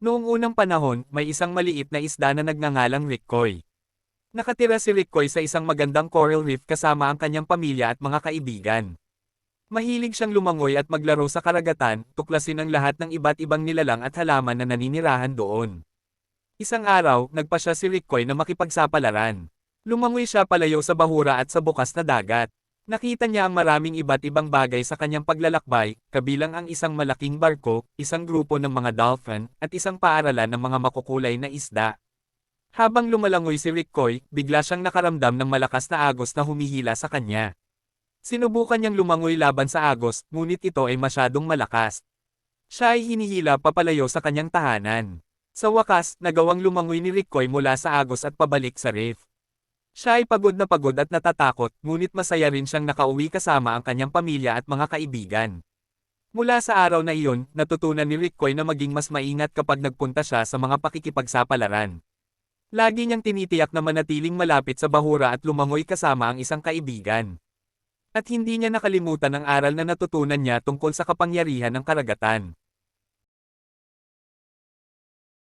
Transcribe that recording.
Noong unang panahon, may isang maliit na isda na nagngangalang Rickoy. Nakatira si Rickoy sa isang magandang coral reef kasama ang kanyang pamilya at mga kaibigan. Mahilig siyang lumangoy at maglaro sa karagatan, tuklasin ang lahat ng iba't ibang nilalang at halaman na naninirahan doon. Isang araw, nagpasya si Rickoy na makipagsapalaran. Lumangoy siya palayo sa bahura at sa bukas na dagat. Nakita niya ang maraming iba't ibang bagay sa kanyang paglalakbay, kabilang ang isang malaking barko, isang grupo ng mga dolphin, at isang paaralan ng mga makukulay na isda. Habang lumalangoy si Rickoy, bigla siyang nakaramdam ng malakas na agos na humihila sa kanya. Sinubukan niyang lumangoy laban sa agos, ngunit ito ay masyadong malakas. Siya ay hinihila papalayo sa kanyang tahanan. Sa wakas, nagawang lumangoy ni Rickoy mula sa agos at pabalik sa reef. Siya ay pagod at natatakot, ngunit masaya rin siyang nakauwi kasama ang kanyang pamilya at mga kaibigan. Mula sa araw na iyon, natutunan ni Rickoy na maging mas maingat kapag nagpunta siya sa mga pakikipagsapalaran. Lagi niyang tinitiyak na manatiling malapit sa bahura at lumangoy kasama ang isang kaibigan. At hindi niya nakalimutan ang aral na natutunan niya tungkol sa kapangyarihan ng karagatan.